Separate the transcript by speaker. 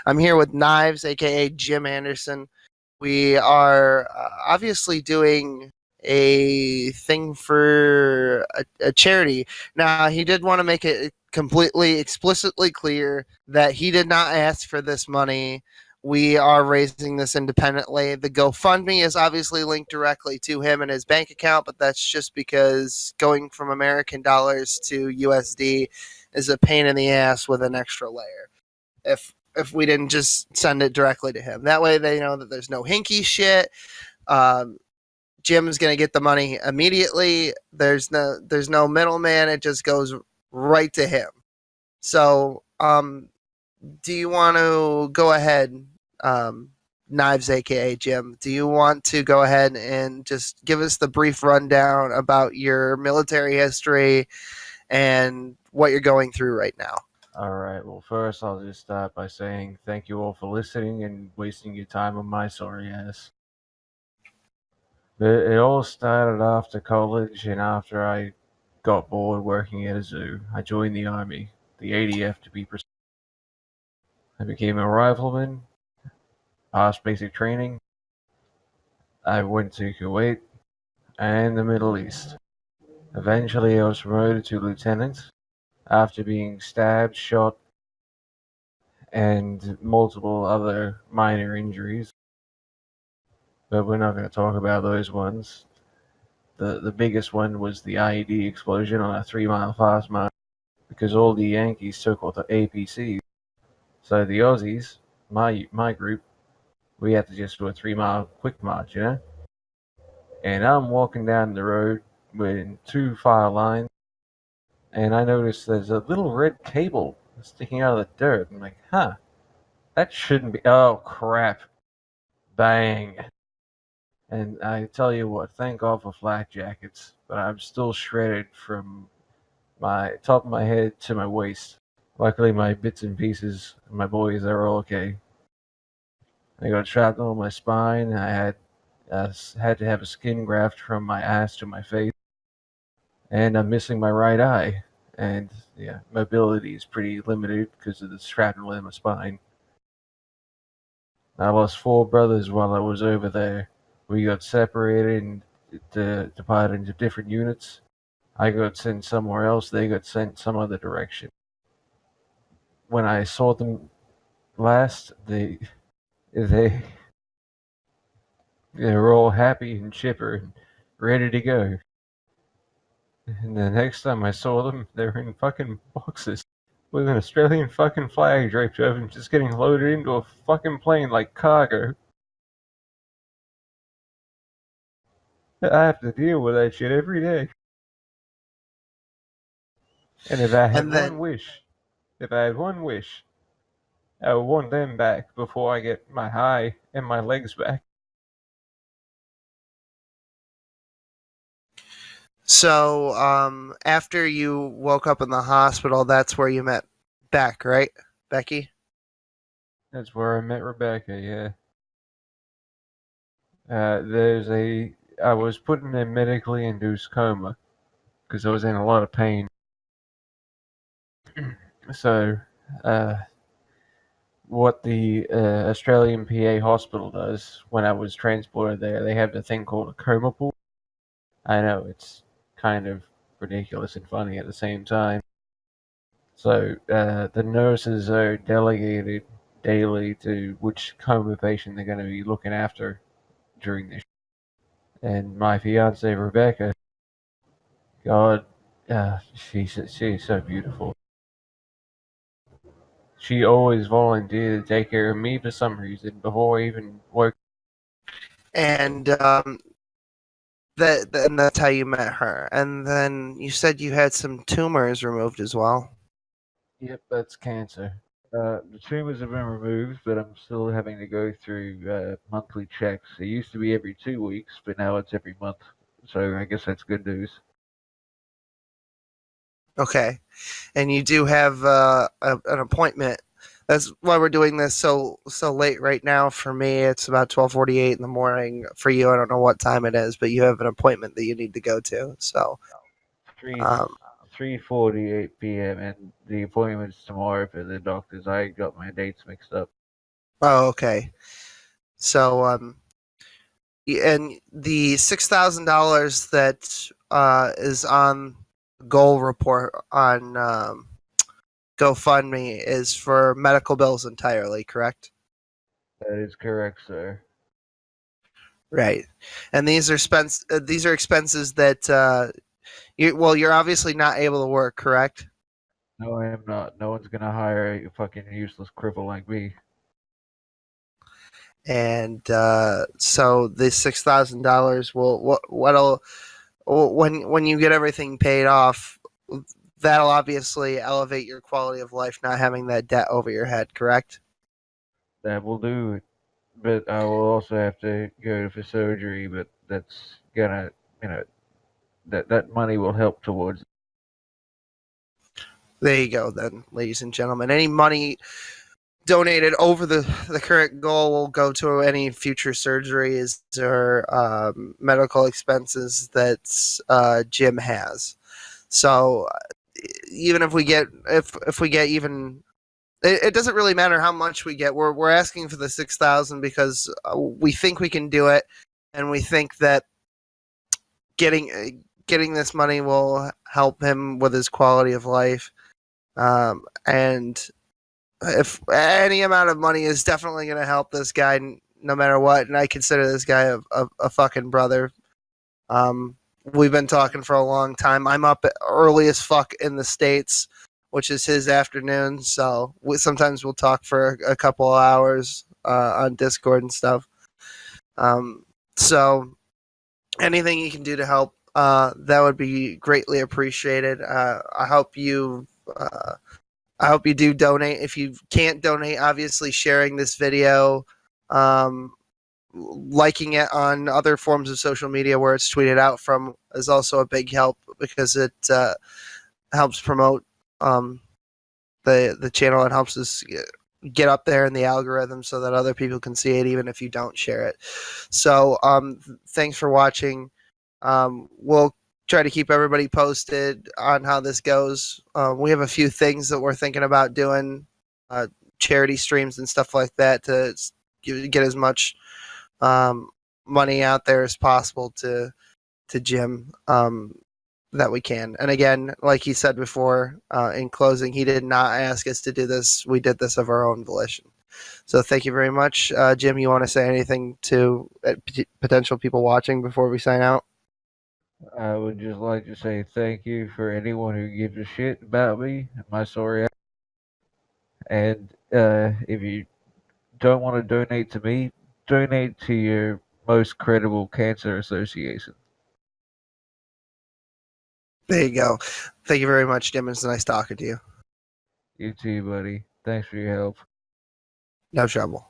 Speaker 1: I'm here with Knives, aka Jim Anderson. We are obviously doing a thing for a charity. Now, he did want to make it completely explicitly clear that he did not ask for this money. We are raising this independently. The GoFundMe is obviously linked directly to him and his bank account, but that's just because going from American dollars to USD is a pain in the ass with an extra layer. If we didn't just send it directly to him, that way they know that there's no hinky shit. Um, Jim's gonna get the money immediately. There's no middleman. It just goes right to him. So, do you want to go ahead, um, Knives, aka Jim? Do you want to go ahead and just give us the brief rundown about your military history and what you're going through right now?
Speaker 2: Alright, well, first I'll just start by saying thank you all for listening and wasting your time on my sorry ass. It all started after college and after I got bored working at a zoo. I joined the army, the ADF to be precise. I became a rifleman, passed basic training. I went to Kuwait and the Middle East. Eventually, I was promoted to lieutenant after being stabbed, shot, and multiple other minor injuries. But we're not going to talk about those ones. The biggest one was the IED explosion on a 3 mile fast march because all the Yankees took all the APCs. So the Aussies, my group, we had to just do a 3 mile quick march, And I'm walking down the road with two fire lines, and I noticed there's a little red cable sticking out of the dirt. I'm like, huh, that shouldn't be. Oh crap! Bang! And I tell you what, thank God for flak jackets, but I'm still shredded from my top of my head to my waist. Luckily, my bits and pieces, my boys, are all okay. I got shrapnel on my spine. I had to have a skin graft from my ass to my face, and I'm missing my right eye. And yeah, mobility is pretty limited because of the shrapnel in my spine. I lost four brothers while I was over there. We got separated and divided into different units. I got sent somewhere else. They got sent some other direction. When I saw them last, they they were all happy and chipper and ready to go. And the next time I saw them, they were in fucking boxes with an Australian fucking flag draped over them, just getting loaded into a fucking plane like cargo. I have to deal with that shit every day. And if I had
Speaker 1: And
Speaker 2: one
Speaker 1: then
Speaker 2: wish, if I had one wish, I would want them back before I get my eye and my legs back.
Speaker 1: So, after you woke up in the hospital, that's where you met Beck, right? Becky?
Speaker 2: That's where I met Rebecca, yeah. There's a. I was put in a medically induced coma because I was in a lot of pain. So, uh, what the Australian PA hospital does when I was transported there, they have a thing called a coma pool. I know it's kind of ridiculous and funny at the same time. So the nurses are delegated daily to which coma patient they're going to be looking after during this. And my fiance Rebecca, God, she's so beautiful. She always volunteered to take care of me for some reason before I even worked.
Speaker 1: And and that's how you met her. And then you said you had some tumors removed as well.
Speaker 2: Yep, that's cancer. The tumors have been removed, but I'm still having to go through monthly checks. It used to be every 2 weeks, but now it's every month. So I guess that's good news.
Speaker 1: Okay, and you do have an appointment. That's why we're doing this so late right now. For me, it's about 12:48 in the morning. For you, I don't know what time it is, but you have an appointment that you need to go to. So,
Speaker 2: 3
Speaker 1: um,
Speaker 2: 3:48 p.m. and the appointment's tomorrow for the doctors. I got my dates mixed up.
Speaker 1: Oh, okay. So and the $6,000 that is on goal report on GoFundMe is for medical bills entirely, correct?
Speaker 2: That is correct, sir.
Speaker 1: Right. And these are expenses that you're obviously not able to work, correct?
Speaker 2: No, I am not. No one's gonna hire a fucking useless cripple like me.
Speaker 1: And so this $6,000 will what'll when you get everything paid off, that'll obviously elevate your quality of life, not having that debt over your head, correct?
Speaker 2: That will do it. But I will also have to go for surgery, but that's gonna, you know, that money will help towards.
Speaker 1: There you go, then, ladies and gentlemen. Any money donated over the current goal will go to any future surgeries or medical expenses that Jim has. So even if we get even it doesn't really matter how much we get. We're asking for the 6,000 because we think we can do it, and we think that getting this money will help him with his quality of life. And if any amount of money is definitely going to help this guy, no matter what. And I consider this guy a fucking brother. We've been talking for a long time. I'm up early as fuck in the States, which is his afternoon. So sometimes we'll talk for a couple of hours on Discord and stuff. Um, so anything you can do to help, that would be greatly appreciated. I hope you do donate. If you can't donate, obviously sharing this video, um, liking it on other forms of social media where it's tweeted out from is also a big help because it helps promote um, the channel. It helps us get up there in the algorithm so that other people can see it, even if you don't share it. So thanks for watching. We'll try to keep everybody posted on how this goes. We have a few things that we're thinking about doing, uh, charity streams and stuff like that to get as much um, money out there as possible to Jim that we can. And again, like he said before, in closing, he did not ask us to do this. We did this of our own volition. So thank you very much, Jim. You want to say anything to potential people watching before we sign out?
Speaker 2: I would just like to say thank you for anyone who gives a shit about me, my story, and if you don't want to donate to me, donate to your most credible cancer association.
Speaker 1: There you go. Thank you very much, Jim. It's nice talking to you.
Speaker 2: You too, buddy. Thanks for your help.
Speaker 1: No trouble.